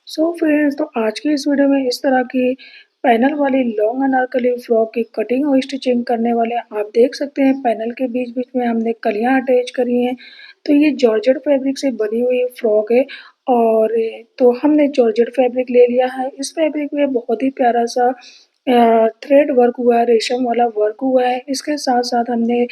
So friends, तो आज की इस वीडियो में इस तरह की पैनल वाली लॉन्ग अनारकली फ्रॉक की कटिंग और स्टिचिंग करने वाले आप देख सकते हैं। पैनल के बीच बीच में हमने कलियां अटैच करी हैं। तो ये जॉर्जेट फैब्रिक से बनी हुई फ्रॉक है। और तो हमने जॉर्जेट फैब्रिक ले लिया है। इस फैब्रिक में बहुत ही प्यारा सा थ्रेड वर्क हुआ है, रेशम वाला वर्क हुआ है। इसके साथ साथ हमने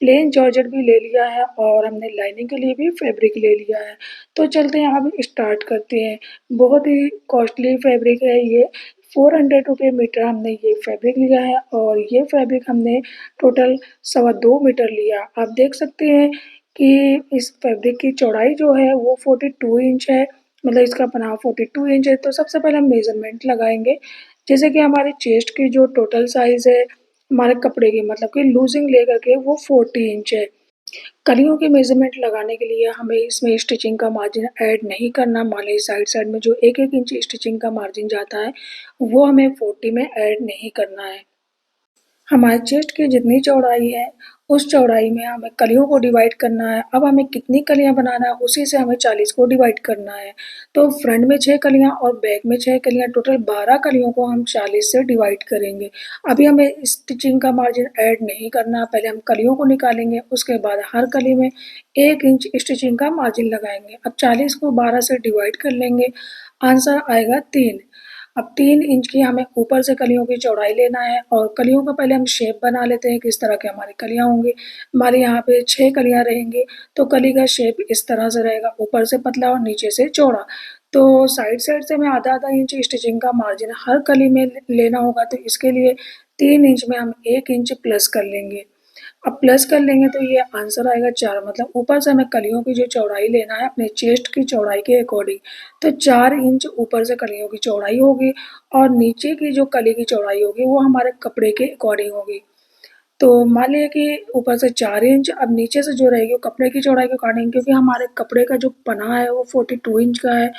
प्लेन जॉर्जेट भी ले लिया है और हमने लाइनिंग के लिए भी फैब्रिक ले लिया है। तो चलते हैं, अब स्टार्ट करते हैं। बहुत ही कॉस्टली फैब्रिक है ये। 400 रुपये मीटर हमने ये फैब्रिक लिया है और ये फैब्रिक हमने टोटल 2.25 मीटर लिया। आप देख सकते हैं कि इस फैब्रिक की चौड़ाई जो है वो 42 इंच है। मतलब इसका पनाह 42 इंच है। तो सबसे पहले हम मेजरमेंट लगाएंगे। जैसे कि हमारी चेस्ट की जो टोटल साइज है हमारे कपड़े की, मतलब कि लूजिंग लेकर के वो 40 इंच है। कलियों की मेजरमेंट लगाने के लिए हमें इसमें स्टिचिंग का मार्जिन ऐड नहीं करना। मान लीजिए साइड साइड में जो 1-1 इंच स्टिचिंग का मार्जिन जाता है वो हमें 40 में ऐड नहीं करना है। हमारे चेस्ट की जितनी चौड़ाई है उस चौड़ाई में हमें कलियों को डिवाइड करना है। अब हमें कितनी कलियां बनाना है उसी से हमें 40 को डिवाइड करना है। तो फ्रंट में 6 कलियां और बैक में 6 कलियां, टोटल 12 कलियों को हम 40 से डिवाइड करेंगे। अभी हमें स्टिचिंग का मार्जिन ऐड नहीं करना। पहले हम कलियों को निकालेंगे, उसके बाद हर कली में 1 इंच स्टिचिंग का मार्जिन लगाएंगे। अब 40 को 12 से डिवाइड कर लेंगे, आंसर आएगा 3। अब 3 इंच की हमें ऊपर से कलियों की चौड़ाई लेना है और कलियों का पहले हम शेप बना लेते हैं। किस तरह की हमारी कलियां होंगी। हमारे यहाँ पे 6 कलियां रहेंगी। तो कली का शेप इस तरह से रहेगा, ऊपर से पतला और नीचे से चौड़ा। तो साइड साइड से हमें आधा आधा इंच स्टिचिंग का मार्जिन हर कली में लेना होगा। तो इसके लिए 3 इंच में हम 1 इंच प्लस कर लेंगे। अब प्लस कर लेंगे तो ये आंसर आएगा 4। मतलब ऊपर से हमें कलियों की जो चौड़ाई लेना है अपने चेस्ट की चौड़ाई के अकॉर्डिंग। तो 4 इंच ऊपर से कलियों की चौड़ाई होगी और नीचे की जो कली की चौड़ाई होगी वो हमारे कपड़े के अकॉर्डिंग होगी। तो मान लिया कि ऊपर से 4 इंच, अब नीचे से जो रहेगी वो कपड़े की चौड़ाई के अकॉर्डिंग, क्योंकि हमारे कपड़े का जो पना है वो 42 इंच का है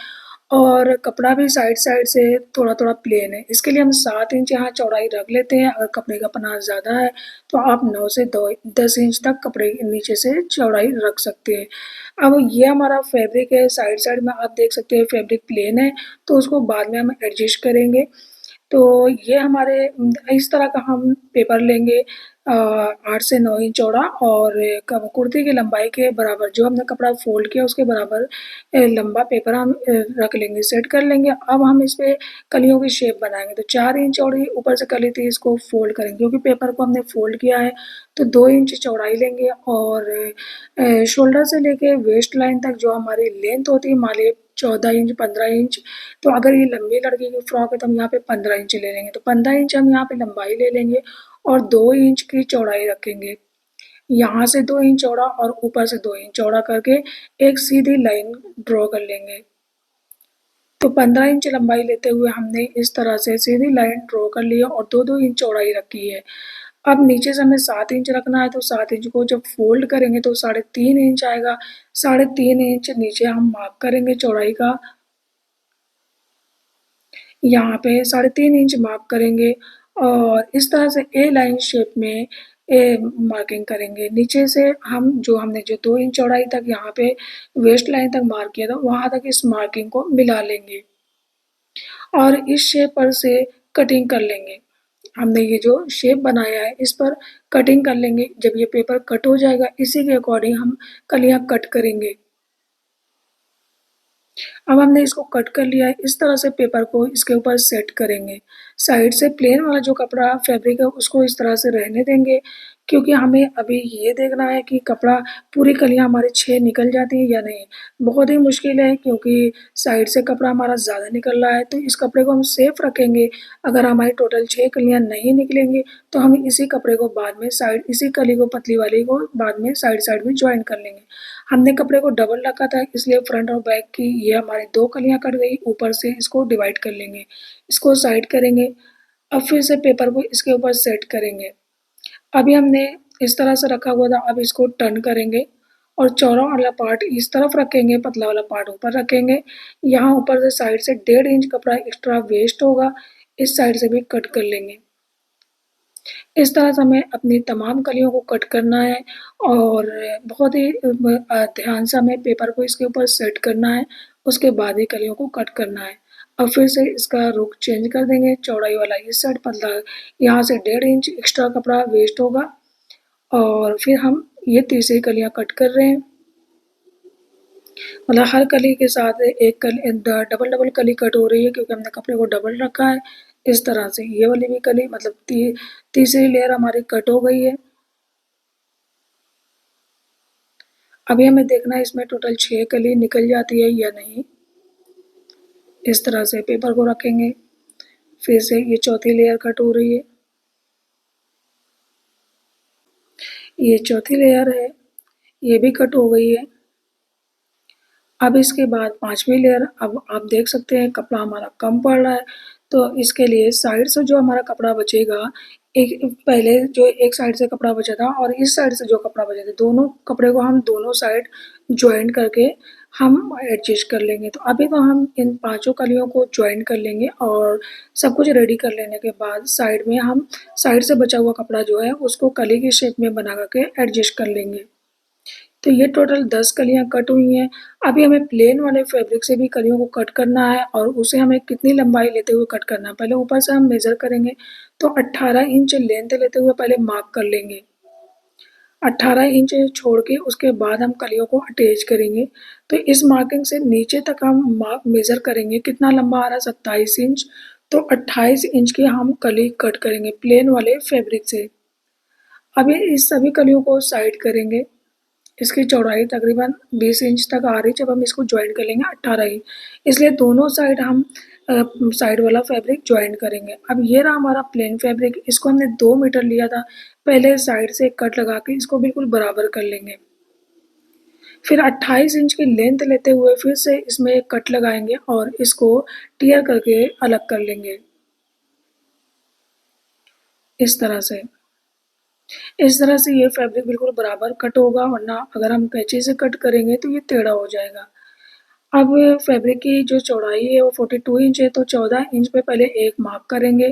और कपड़ा भी साइड साइड से थोड़ा थोड़ा प्लेन है। इसके लिए हम 7 इंच यहाँ चौड़ाई रख लेते हैं। अगर कपड़े का पना ज़्यादा है तो आप 9 से 10 इंच तक कपड़े के नीचे से चौड़ाई रख सकते हैं। अब ये हमारा फैब्रिक है। साइड साइड में आप देख सकते हैं फैब्रिक प्लेन है, तो उसको बाद में हम एडजस्ट करेंगे। तो ये हमारे इस तरह का हम पेपर लेंगे, 8 से 9 इंच चौड़ा और कुर्ती की लंबाई के बराबर, जो हमने कपड़ा फोल्ड किया उसके बराबर लंबा पेपर हम रख लेंगे, सेट कर लेंगे। अब हम इस पे कलियों की शेप बनाएंगे। तो 4 इंच चौड़ी ऊपर से कली थी, इसको फोल्ड करेंगे क्योंकि पेपर को हमने फोल्ड किया है। तो 2 इंच चौड़ाई लेंगे और शोल्डर से लेके वेस्ट लाइन तक जो हमारी लेंथ होती है, मान लीजिए 14 इंच 15 इंच। तो अगर ये लंबी लड़की की फ्रॉक है तो हम यहाँ पे 15 इंच ले लेंगे। तो 15 इंच हम यहाँ पे लंबाई ले लेंगे और 2 इंच की चौड़ाई रखेंगे। यहाँ से 2 इंच चौड़ा और ऊपर से 2 इंच चौड़ा करके एक सीधी लाइन ड्रॉ कर लेंगे। तो 15 इंच लंबाई लेते हुए हमने इस तरह से सीधी लाइन ड्रॉ कर ली है और 2-2 इंच चौड़ाई रखी है। अब नीचे से हमें 7 इंच रखना है। तो 7 इंच को जब फोल्ड करेंगे तो 3.5 इंच आएगा। 3.5 इंच नीचे हम मार्क करेंगे चौड़ाई का। यहाँ पे 3.5 इंच मार्क करेंगे और इस तरह से ए लाइन शेप में मार्किंग करेंगे। नीचे से हम जो हमने जो 2 इंच चौड़ाई तक यहाँ पे वेस्ट लाइन तक मार्क किया था वहां तक इस मार्किंग को मिला लेंगे और इस शेप पर से कटिंग कर लेंगे। हमने ये जो शेप बनाया है इस पर कटिंग कर लेंगे। जब ये पेपर कट हो जाएगा इसी के अकॉर्डिंग हम कलियां कट करेंगे। अब हमने इसको कट कर लिया है। इस तरह से पेपर को इसके ऊपर सेट करेंगे। साइड से प्लेन वाला जो कपड़ा फैब्रिक है उसको इस तरह से रहने देंगे, क्योंकि हमें अभी ये देखना है कि कपड़ा पूरी कलियां हमारे 6 निकल जाती हैं या नहीं। बहुत ही मुश्किल है क्योंकि साइड से कपड़ा हमारा ज़्यादा निकल रहा है। तो इस कपड़े को हम सेफ रखेंगे। अगर हमारी टोटल 6 कलियां नहीं निकलेंगी तो हम इसी कपड़े को बाद में साइड, इसी कली को पतली वाली को बाद में साइड साइड में ज्वाइन कर लेंगे। हमने कपड़े को डबल रखा था इसलिए फ्रंट और बैक की ये हमारी 2 कलियां कट गई। ऊपर से इसको डिवाइड कर लेंगे, इसको साइड करेंगे। अब फिर से पेपर को इसके ऊपर सेट करेंगे। अभी हमने इस तरह से रखा हुआ था, अब इसको टर्न करेंगे और चौड़ा वाला पार्ट इस तरफ रखेंगे, पतला वाला पार्ट ऊपर रखेंगे। यहाँ ऊपर से साइड से 1.5 इंच कपड़ा एक्स्ट्रा वेस्ट होगा, इस साइड से भी कट कर लेंगे। इस तरह से हमें अपनी तमाम कलियों को कट करना है और बहुत ही ध्यान से हमें पेपर को इसके ऊपर सेट करना है। उसके बाद ही कलियों को कट करना है। अब फिर से इसका रुख चेंज कर देंगे, चौड़ाई वाला इस साइड, मतलब यहाँ से 1.5 इंच एक्स्ट्रा कपड़ा वेस्ट होगा और फिर हम ये तीसरी कलियाँ कट कर रहे हैं। मतलब हर कली के साथ एक कली डबल कली कट हो रही है क्योंकि हमने कपड़े को डबल रखा है। इस तरह से ये वाली भी कली मतलब तीसरी लेयर हमारी कट हो गई है। अभी हमें देखना है इसमें टोटल 6 कली निकल जाती है या नहीं। इस तरह से पेपर को रखेंगे, फिर से ये चौथी लेयर कट हो रही है, ये चौथी लेयर है, ये भी कट हो गई है। अब इसके बाद 5वीं लेयर, अब आप देख सकते हैं कपड़ा हमारा कम पड़ रहा है, तो इसके लिए साइड से जो हमारा कपड़ा बचेगा, एक पहले जो एक साइड से कपड़ा बचा था और इस साइड से जो कपड़ा बचा था, दोनों कपड़े को हम दोनों साइड जॉइंट करके हम एडजस्ट कर लेंगे। तो अभी तो हम इन पांचों कलियों को जॉइंट कर लेंगे और सब कुछ रेडी कर लेने के बाद साइड में हम साइड से बचा हुआ कपड़ा जो है उसको कली की शेप में बना करके एडजस्ट कर लेंगे। तो ये टोटल 10 कलियाँ कट हुई हैं। अभी हमें प्लेन वाले फैब्रिक से भी कलियों को कट करना है और उसे हमें कितनी लंबाई लेते हुए कट करना है। पहले ऊपर से हम मेज़र करेंगे, तो 18 इंच लेंथ लेते हुए पहले मार्क कर लेंगे। 18 इंच छोड़ के उसके बाद हम कलियों को अटैच करेंगे। तो इस मार्किंग से नीचे तक हम मेज़र करेंगे कितना लंबा आ रहा है, 27 इंच। तो 28 इंच की हम कली कट करेंगे प्लेन वाले फैब्रिक से। अभी इस सभी कलियों को साइड करेंगे। इसकी चौड़ाई तकरीबन 20 इंच तक आ रही है जब हम इसको जॉइंट कर लेंगे 18 इंच, इसलिए दोनों साइड हम साइड वाला फैब्रिक जॉइंट करेंगे। अब ये रहा हमारा प्लेन फैब्रिक, इसको हमने 2 मीटर लिया था। पहले साइड से कट लगा के इसको बिल्कुल बराबर कर लेंगे, फिर 28 इंच की लेंथ लेते हुए फिर से इसमें एक कट लगाएंगे और इसको टियर करके अलग कर लेंगे इस तरह से। इस तरह से ये फैब्रिक बिल्कुल बराबर कट होगा, वरना अगर हम कैंची से कट करेंगे तो ये टेढ़ा हो जाएगा। अब फैब्रिक की जो चौड़ाई है वो 42 इंच है, तो 14 इंच पे पहले एक मार्क करेंगे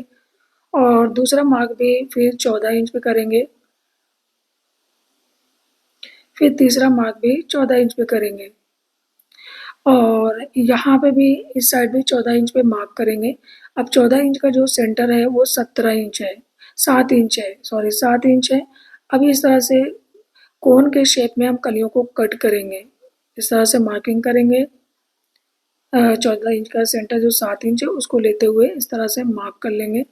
और दूसरा मार्क भी फिर 14 इंच पे करेंगे, फिर तीसरा मार्क भी 14 इंच पे करेंगे और यहाँ पे भी इस साइड भी 14 इंच पे मार्क करेंगे। अब 14 इंच का जो सेंटर है वो 17 इंच है, 7 इंच है, सॉरी 7 इंच है। अभी इस तरह से कोन के शेप में हम कलियों को कट करेंगे, इस तरह से मार्किंग करेंगे। 14 इंच का सेंटर जो 7 इंच है उसको लेते हुए इस तरह से मार्क कर लेंगे।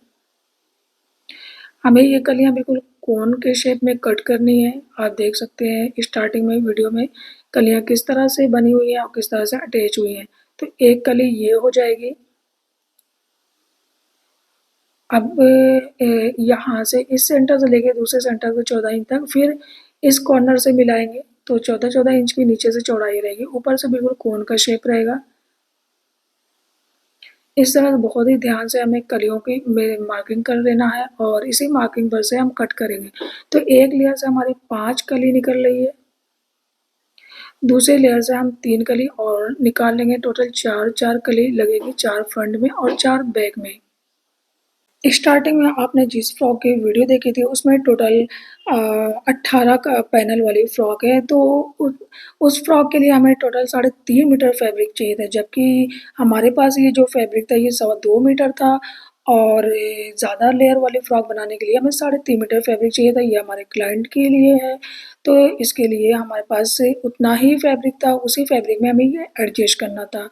हमें ये कलियाँ बिल्कुल कोन के शेप में कट करनी है। आप देख सकते हैं स्टार्टिंग में वीडियो में कलियाँ किस तरह से बनी हुई हैं और किस तरह से अटैच हुई हैं। तो एक कली ये हो जाएगी। अब यहाँ से इस सेंटर से लेके दूसरे सेंटर को 14 इंच तक फिर इस कॉर्नर से मिलाएंगे, तो 14-14 इंच की नीचे से चौड़ाई रहेगी, ऊपर से बिल्कुल कोन का शेप रहेगा। इस तरह बहुत ही ध्यान से हमें कलियों की में मार्किंग कर लेना है और इसी मार्किंग पर से हम कट करेंगे। तो एक लेयर से हमारी 5 कली निकल रही है, दूसरे लेयर से हम 3 कली और निकाल लेंगे, टोटल 4-4 कली लगेगी, 4 फ्रंट में और 4 बैक में। स्टार्टिंग में आपने जिस फ्रॉक की वीडियो देखी थी उसमें टोटल 18 का पैनल वाली फ्रॉक है, तो उस फ्रॉक के लिए हमें टोटल 3.5 मीटर फैब्रिक चाहिए था, जबकि हमारे पास ये जो फैब्रिक था ये 2.25 मीटर था और ज़्यादा लेयर वाली फ्रॉक बनाने के लिए हमें 3.5 मीटर फैब्रिक चाहिए था। ये हमारे क्लाइंट के लिए है, तो इसके लिए हमारे पास से उतना ही फैब्रिक था, उसी फैब्रिक में हमें ये एडजस्ट करना था।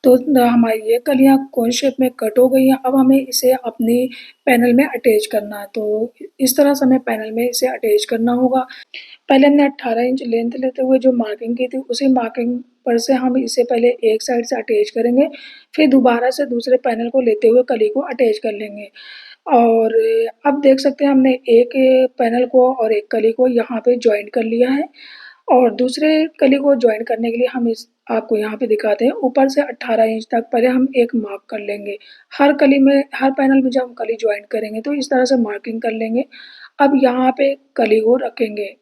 तो हमारी ये कलियाँ कोन शेप में कट हो गई हैं। अब हमें इसे अपनी पैनल में अटैच करना है, तो इस तरह से हमें पैनल में इसे अटैच करना होगा। पहले हमने 18 इंच लेंथ लेते हुए जो मार्किंग की थी उसी मार्किंग पर से हम इसे पहले एक साइड से अटैच करेंगे, फिर दोबारा से दूसरे पैनल को लेते हुए कली को अटैच कर लेंगे। और अब देख सकते हैं हमने एक पैनल को और एक कली को यहाँ पे जॉइंट कर लिया है और दूसरे कली को जॉइन करने के लिए हम इस आपको यहाँ पे दिखाते हैं, ऊपर से 18 इंच तक पहले हम एक मार्क कर लेंगे। हर कली में हर पैनल में जब हम कली जॉइन करेंगे तो इस तरह से मार्किंग कर लेंगे। अब यहाँ पे कली को रखेंगे,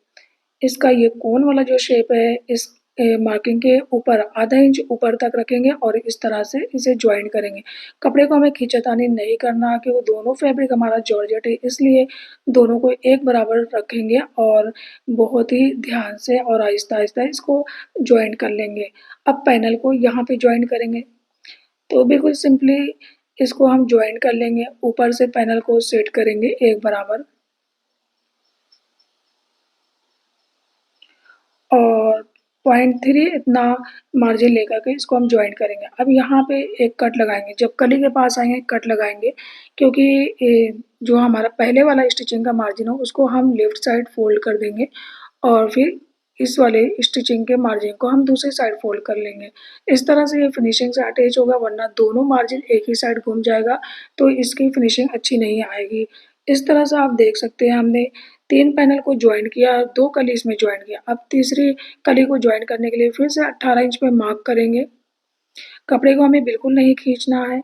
इसका ये कोन वाला जो शेप है इस मार्किंग के ऊपर आधा इंच ऊपर तक रखेंगे और इस तरह से इसे जॉइन करेंगे। कपड़े को हमें खींचातानी नहीं करना क्योंकि दोनों फैब्रिक हमारा जॉर्जेट है, इसलिए दोनों को एक बराबर रखेंगे और बहुत ही ध्यान से और आहिस्ता-आहिस्ता इसको जॉइन कर लेंगे। अब पैनल को यहाँ पे जॉइन करेंगे। तो बिल्कुल सिंपली इसको हम जॉइन कर लेंगे, ऊपर से पैनल को सेट करेंगे एक बराबर और 0.3 इतना मार्जिन लेकर के इसको हम जॉइन करेंगे। अब यहाँ पे एक कट लगाएँगे, जब कली के पास आएँगे कट लगाएँगे क्योंकि जो हमारा पहले वाला स्टिचिंग का मार्जिन हो उसको हम लेफ्ट साइड फ़ोल्ड कर देंगे और फिर इस वाले स्टिचिंग के मार्जिन को हम दूसरी साइड फ़ोल्ड कर लेंगे। इस तरह से ये फिनिशिंग से अटैच होगा वरना दोनों मार्जिन एक ही साइड घूम जाएगा, तो इसकी फिनिशिंग अच्छी नहीं आएगी। इस तरह से आप देख सकते हैं हमने 3 पैनल को जॉइन किया, 2 कली इसमें जॉइन किया। अब तीसरी कली को जॉइन करने के लिए फिर से 18 इंच पे मार्क करेंगे। कपड़े को हमें बिल्कुल नहीं खींचना है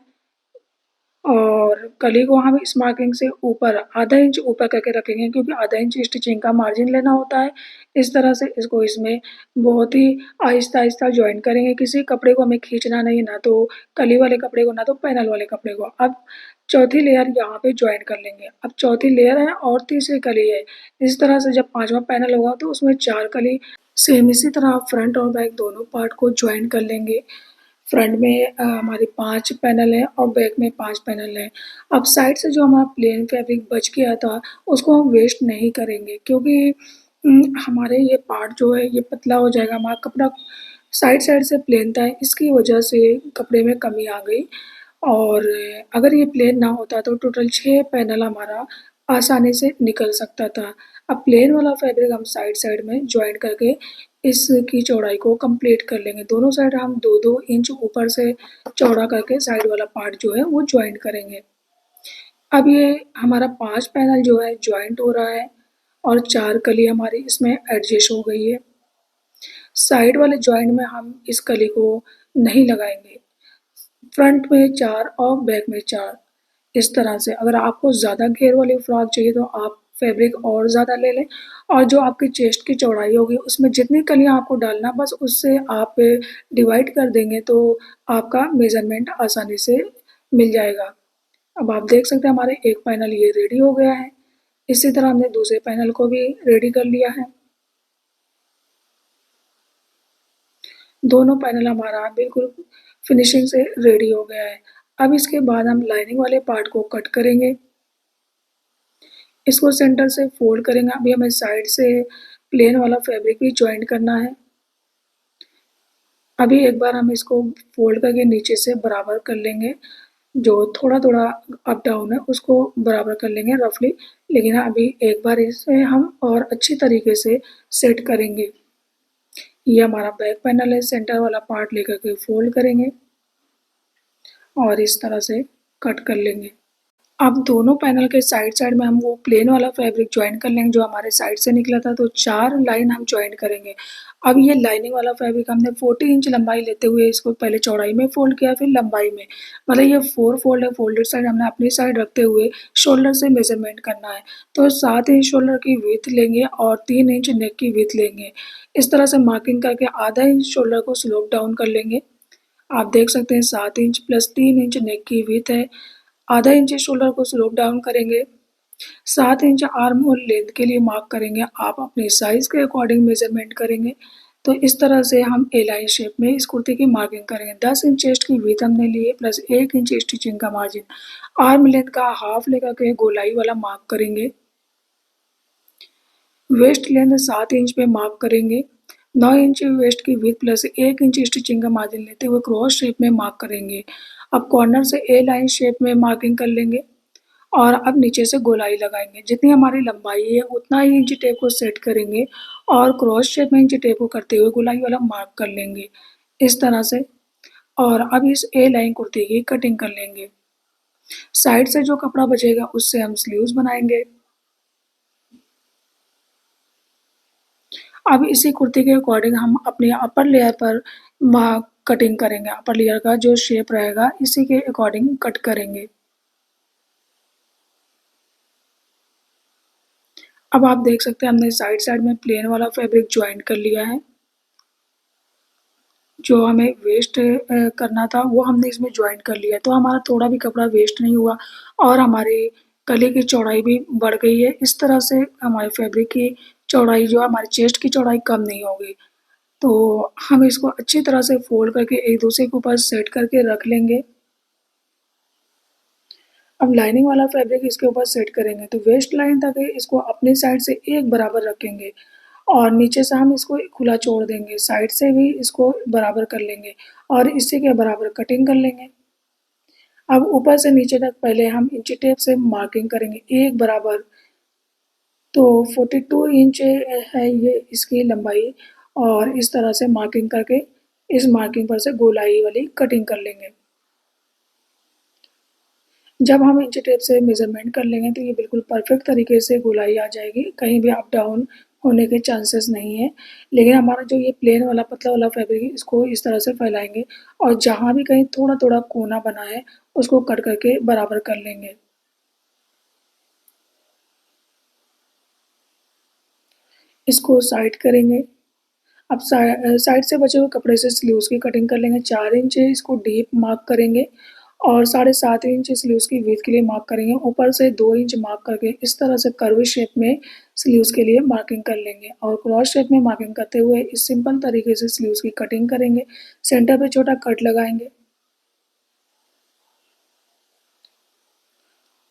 और कली को हम इस मार्किंग से ऊपर आधा इंच ऊपर करके रखेंगे क्योंकि आधा इंच स्टिचिंग का मार्जिन लेना होता है। इस तरह से इसको इसमें बहुत ही आहिस्ता-आहिस्ता जॉइन करेंगे, किसी कपड़े को हमें खींचना नहीं, ना तो कली वाले कपड़े को, ना तो पैनल वाले कपड़े को। अब चौथी लेयर यहाँ पे जॉइन कर लेंगे। अब चौथी लेयर है और तीसरी कली है। इस तरह से जब 5वां पैनल होगा तो उसमें 4 कली सेम इसी तरह फ्रंट और बैक दोनों पार्ट को जॉइन कर लेंगे। फ्रंट में हमारे 5 पैनल हैं और बैक में 5 पैनल हैं। अब साइड से जो हमारा प्लेन फैब्रिक बच गया था, उसको हम वेस्ट नहीं करेंगे क्योंकि हमारे ये पार्ट जो है ये पतला हो जाएगा। हमारा कपड़ा साइड-साइड से प्लेन था, इसकी वजह से कपड़े में कमी आ गई और अगर ये प्लेन ना होता तो टोटल 6 पैनल हमारा आसानी से निकल सकता था। अब प्लेन वाला फैब्रिक हम साइड-साइड में जॉइन करके इसकी चौड़ाई को कंप्लीट कर लेंगे। दोनों साइड हम 2-2 इंच ऊपर से चौड़ा करके साइड वाला पार्ट जो है वो जॉइन करेंगे। अब ये हमारा 5 पैनल जो है जॉइंट हो रहा है और 4 कली हमारी इसमें एडजस्ट हो गई है। साइड वाले जॉइंट में हम इस कली को नहीं लगाएँगे। फ्रंट में 4 और बैक में 4 इस तरह से। अगर आपको ज़्यादा घेर वाली फ्रॉक चाहिए तो आप फैब्रिक और ज़्यादा ले लें और जो आपकी चेस्ट की चौड़ाई होगी उसमें जितनी कलियाँ आपको डालना बस उससे आप डिवाइड कर देंगे तो आपका मेज़रमेंट आसानी से मिल जाएगा। अब आप देख सकते हैं हमारे एक पैनल ये रेडी हो गया है। इसी तरह हमने दूसरे पैनल को भी रेडी कर लिया है। दोनों पैनल हमारा बिल्कुल फिनिशिंग से रेडी हो गया है। अब इसके बाद हम लाइनिंग वाले पार्ट को कट करेंगे। इसको सेंटर से फोल्ड करेंगे। अभी हमें साइड से प्लेन वाला फैब्रिक भी जॉइन करना है। अभी एक बार हम इसको फोल्ड करके नीचे से बराबर कर लेंगे। जो थोड़ा-थोड़ा अप डाउन है उसको बराबर कर लेंगे रफली, लेकिन अभी एक बार इसे हम और अच्छी तरीके से सेट करेंगे। ये हमारा बैक पैनल है, सेंटर वाला पार्ट लेकर के फोल्ड करेंगे और इस तरह से कट कर लेंगे। अब दोनों पैनल के साइड-साइड में हम वो प्लेन वाला फैब्रिक जॉइन कर लेंगे जो हमारे साइड से निकला था, तो 4 लाइन हम जॉइन करेंगे। अब ये लाइनिंग वाला फैब्रिक हमने 40 इंच लंबाई लेते हुए इसको पहले चौड़ाई में फ़ोल्ड किया फिर लंबाई में। मतलब ये 4 फ़ोल्ड है, फ़ोल्डेड साइड हमने अपनी साइड रखते हुए शोल्डर से मेज़रमेंट करना है। तो 7 इंच शोल्डर की विड्थ लेंगे और 3 इंच नेक की विड्थ लेंगे। इस तरह से मार्किंग करके आधा इंच शोल्डर को स्लोप डाउन कर लेंगे। आप देख सकते हैं 7 इंच प्लस 3 इंच नेक की विड्थ है। आधा इंच शोल्डर को स्लोप डाउन करेंगे। 7 इंच आर्म होल लेंथ के लिए मार्क करेंगे। आप अपने साइज़ के अकॉर्डिंग मेज़रमेंट करेंगे। तो इस तरह से हम ए लाइन शेप में इस कुर्ते की मार्किंग करेंगे। 10 इंच चेस्ट की विड्थ हमने ली है प्लस 1 इंच स्टिचिंग का मार्जिन। आर्म लेंथ का हाफ लेकर के गोलाई वाला मार्क करेंगे। वेस्ट लेंथ 7 इंच पे मार्क करेंगे। 9 इंच वेस्ट की विड्थ प्लस 1 इंच स्टिचिंग का मार्जिन लेते हुए क्रॉस शेप में मार्क करेंगे। अब कॉर्नर से ए लाइन शेप में मार्किंग कर लेंगे और अब नीचे से गोलाई लगाएँगे। जितनी हमारी लंबाई है उतना ही इंची टेप को सेट करेंगे और क्रॉस शेप में इंची टेप को करते हुए गोलाई वाला मार्क कर लेंगे, इस तरह से। और अब इस ए लाइन कुर्ती की कटिंग कर लेंगे। साइड से जो कपड़ा बचेगा उससे हम स्लीव्स बनाएँगे। अब इसी कुर्ती के अकॉर्डिंग हम अपनी अपर लेयर पर कटिंग करेंगे। अपर लेयर का जो शेप रहेगा इसी के अकॉर्डिंग कट करेंगे। अब आप देख सकते हैं हमने साइड-साइड में प्लेन वाला फैब्रिक जॉइन कर लिया है। जो हमें वेस्ट करना था वो हमने इसमें जॉइन कर लिया है, तो हमारा थोड़ा भी कपड़ा वेस्ट नहीं हुआ और हमारी गले की चौड़ाई भी बढ़ गई है। इस तरह से हमारे फैब्रिक की चौड़ाई जो है हमारी चेस्ट की चौड़ाई कम नहीं होगी। तो हम इसको अच्छी तरह से फ़ोल्ड करके एक-दूसरे के ऊपर सेट करके रख लेंगे। अब लाइनिंग वाला फैब्रिक इसके ऊपर सेट करेंगे, तो वेस्ट लाइन तक इसको अपनी साइड से एक बराबर रखेंगे और नीचे से हम इसको खुला छोड़ देंगे। साइड से भी इसको बराबर कर लेंगे और इसी के बराबर कटिंग कर लेंगे। अब ऊपर से नीचे तक पहले हम इंची टेप से मार्किंग करेंगे एक बराबर। तो 42 इंच है ये इसकी लंबाई और इस तरह से मार्किंग करके इस मार्किंग पर से गोलाई वाली कटिंग कर लेंगे। जब हम इंची टेप से मेज़रमेंट कर लेंगे तो ये बिल्कुल परफेक्ट तरीके से गोलाई आ जाएगी, कहीं भी अप डाउन होने के चांसेस नहीं है। लेकिन हमारा जो ये प्लेन वाला पतला वाला फैब्रिक है इसको इस तरह से फैलाएँगे और जहाँ भी कहीं थोड़ा-थोड़ा कोना बना है उसको कट करके बराबर कर लेंगे। इसको साइड करेंगे। अब साइड से बचे हुए कपड़े से स्लीव्स की कटिंग कर लेंगे। 4 इंच इसको डीप मार्क करेंगे और 7.5 इंच स्लीव्स की विड्थ के लिए मार्क करेंगे। ऊपर से 2 इंच मार्क करके इस तरह से कर्व शेप में स्लीव्स के लिए मार्किंग कर लेंगे और क्रॉस शेप में मार्किंग करते हुए इस सिंपल तरीके से स्लीव्स की कटिंग करेंगे। सेंटर पे छोटा कट लगाएंगे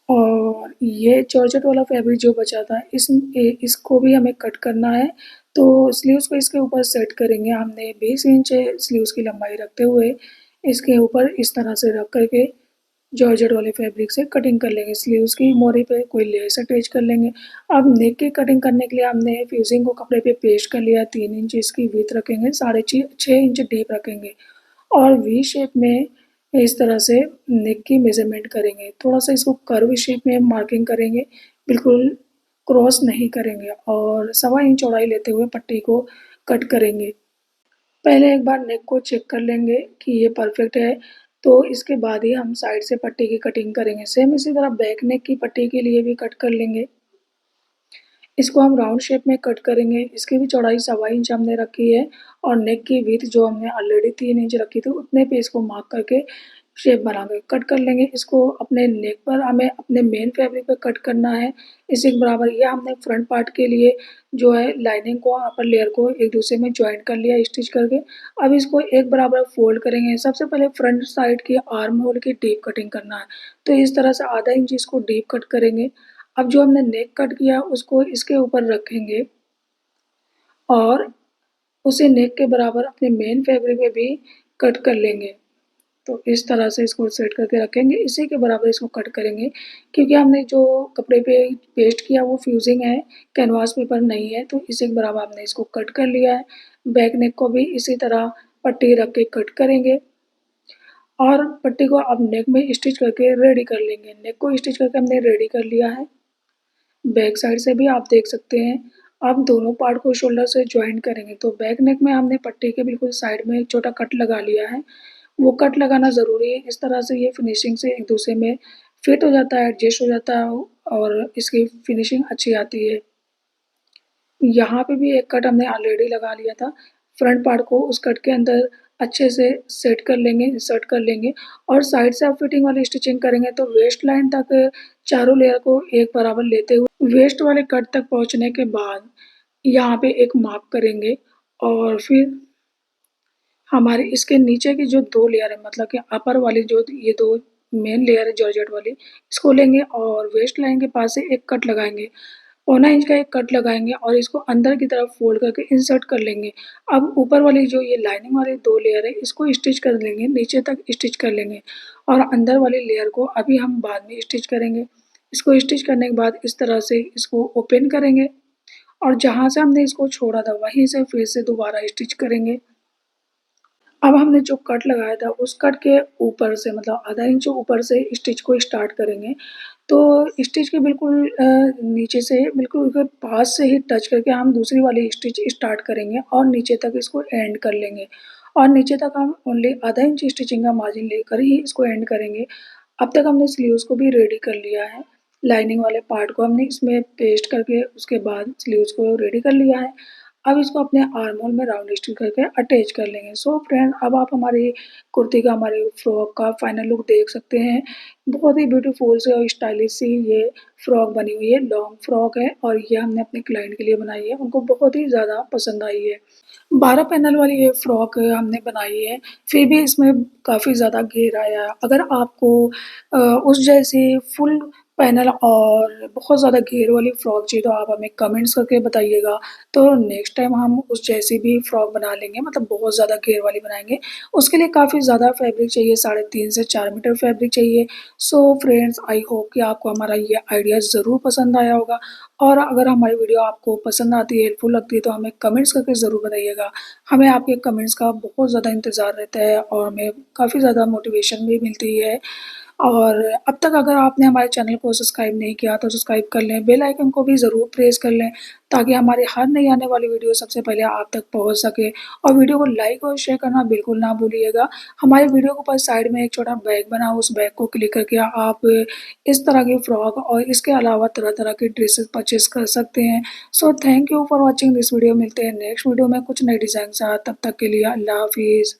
और ये जॉर्जेट वाला फैब्रिक जो बचा था इसको भी हमें कट करना है। तो स्लीव्स को इसके ऊपर सेट करेंगे। हमने 20 इंच स्लीव्स की लंबाई रखते हुए इसके ऊपर इस तरह से रख करके जॉर्जेट वाले फैब्रिक से कटिंग कर लेंगे। स्लीव्स की मोरी पे कोई लेस अटैच कर लेंगे। अब नेक की कटिंग करने के लिए हमने फ्यूजिंग को कपड़े पे पेस्ट कर लिया। 3 इंच इसकी विड्थ रखेंगे, साढ़े 6 इंच डीप रखेंगे और वी शेप में इस तरह से नेक की मेजरमेंट करेंगे। थोड़ा-सा इसको कर्व शेप में मार्किंग करेंगे, बिल्कुल क्रॉस नहीं करेंगे और सवा इंच चौड़ाई लेते हुए पट्टी को कट करेंगे। पहले एक बार नेक को चेक कर लेंगे कि ये परफेक्ट है, तो इसके बाद ही हम साइड से पट्टी की कटिंग करेंगे। सेम इसी तरह बैक नेक की पट्टी के लिए भी कट कर लेंगे। इसको हम राउंड शेप में कट करेंगे। इसकी भी चौड़ाई सवा इंच हमने रखी है और नेक की विड्थ जो हमने ऑलरेडी 3 इंच रखी थी उतने पे इसको मार्क करके शेप बना के कट कर लेंगे। इसको अपने नेक पर हमें अपने मेन फैब्रिक पे कट करना है। इसी के बराबर ये हमने फ्रंट पार्ट के लिए जो है लाइनिंग को अपर लेयर को एक दूसरे में जॉइंट कर लिया स्टिच करके। अब इसको एक बराबर फोल्ड करेंगे। सबसे पहले फ्रंट साइड की आर्म होल की डीप कटिंग करना है। तो इस तरह से आधा इंच इसको डीप कट करेंगे। अब जो हमने नेक कट किया उसको इसके ऊपर रखेंगे और उसे नेक के बराबर अपने मेन फैब्रिक में भी कट कर लेंगे। तो इस तरह से इसको सेट करके रखेंगे, इसी के बराबर इसको कट करेंगे क्योंकि हमने जो कपड़े पे पेस्ट किया वो फ्यूजिंग है, कैनवास पेपर नहीं है, तो इसी के बराबर हमने इसको कट कर लिया है। बैक नेक को भी इसी तरह पट्टी रख के कट करेंगे और पट्टी को अब नेक में स्टिच करके रेडी कर लेंगे। नेक को स्टिच करके हमने रेडी कर लिया है। बैक साइड से भी आप देख सकते हैं। अब दोनों पार्ट को शोल्डर से जॉइन करेंगे तो बैक नेक में हमने पट्टी के बिल्कुल साइड में एक छोटा कट लगा लिया है। वो कट लगाना ज़रूरी है, इस तरह से ये फिनिशिंग से एक दूसरे में फिट हो जाता है, एडजस्ट हो जाता है और इसकी फिनिशिंग अच्छी आती है। यहाँ पे भी एक कट हमने ऑलरेडी लगा लिया था। फ्रंट पार्ट को उस कट के अंदर अच्छे से सेट कर लेंगे, इंसर्ट कर लेंगे और साइड से आप फिटिंग वाली स्टिचिंग करेंगे तो वेस्ट लाइन तक चारों लेयर को एक बराबर लेते हुए वेस्ट वाले कट तक पहुँचने के बाद यहाँ पे एक मार्क करेंगे और फिर हमारे इसके नीचे की जो 2 लेयर है मतलब कि अपर वाली जो ये 2 मेन लेयर है जॉर्जेट वाली, इसको लेंगे और वेस्ट लाइन के पास से एक कट लगाएँगे। पौना इंच का एक कट लगाएँगे और इसको अंदर की तरफ फ़ोल्ड करके इंसर्ट कर लेंगे। अब ऊपर वाली जो ये लाइनिंग वाली 2 लेयर है इसको स्टिच कर लेंगे, नीचे तक स्टिच कर लेंगे और अंदर वाली लेयर को अभी हम बाद में स्टिच करेंगे। इसको स्टिच करने के बाद इस तरह से इसको ओपन करेंगे और जहाँ से हमने इसको छोड़ा था वहीं से फिर से दोबारा स्टिच करेंगे। अब हमने जो कट लगाया था उस कट के ऊपर से मतलब आधा इंच ऊपर से स्टिच को स्टार्ट करेंगे। तो स्टिच के बिल्कुल नीचे से बिल्कुल उसके पास से ही टच करके हम दूसरी वाली स्टिच स्टार्ट करेंगे और नीचे तक इसको एंड कर लेंगे और नीचे तक हम ओनली आधा इंच स्टिचिंग का मार्जिन लेकर ही इसको एंड करेंगे। अब तक हमने स्लीव्स को भी रेडी कर लिया है। लाइनिंग वाले पार्ट को हमने इसमें पेस्ट करके उसके बाद स्लीव्स को रेडी कर लिया है। अब इसको अपने आर्म होल में राउंड स्टिच करके अटैच कर लेंगे। सो फ्रेंड, अब आप हमारी कुर्ती का, हमारी फ्रॉक का फाइनल लुक देख सकते हैं। बहुत ही ब्यूटीफुल सी और स्टाइलिश सी ये फ्रॉक बनी हुई है, लॉन्ग फ्रॉक है और ये हमने अपने क्लाइंट के लिए बनाई है। उनको बहुत ही ज़्यादा पसंद आई है। 12 पैनल वाली ये फ्रॉक हमने बनाई है, फिर भी इसमें काफ़ी ज़्यादा घेर आया है। अगर आपको उस जैसी फुल पैनल और बहुत ज़्यादा घेर वाली फ्रॉक चाहिए तो आप हमें कमेंट्स करके बताइएगा। तो नेक्स्ट टाइम हम उस जैसी भी फ्रॉक बना लेंगे, मतलब बहुत ज़्यादा घेर वाली बनाएँगे। उसके लिए काफ़ी ज़्यादा फैब्रिक चाहिए, 3.5 से 4 मीटर फैब्रिक चाहिए। सो फ्रेंड्स, आई होप कि आपको हमारा ये आइडिया ज़रूर पसंद आया होगा और अगर हमारी वीडियो आपको पसंद आती है, हेल्पफुल लगती है तो हमें कमेंट्स करके ज़रूर बताइएगा। हमें आपके कमेंट्स का बहुत ज़्यादा इंतज़ार रहता है और हमें काफ़ी ज़्यादा मोटिवेशन भी मिलती है। और अब तक अगर आपने हमारे चैनल को सब्सक्राइब नहीं किया तो सब्सक्राइब कर लें, बेल आइकन को भी ज़रूर प्रेस कर लें ताकि हमारी हर नई आने वाली वीडियो सबसे पहले आप तक पहुंच सके। और वीडियो को लाइक और शेयर करना बिल्कुल ना भूलिएगा। हमारी वीडियो के ऊपर साइड में एक छोटा बैग बना हो, उस बैग को क्लिक करके आप इस तरह की फ्रॉक और इसके अलावा तरह तरह की ड्रेसेस परचेज कर सकते हैं। So thank you for watching this video. मिलते हैं नेक्स्ट वीडियो में कुछ नए डिज़ाइन के साथ। तब तक के लिए अल्लाह हाफिज़।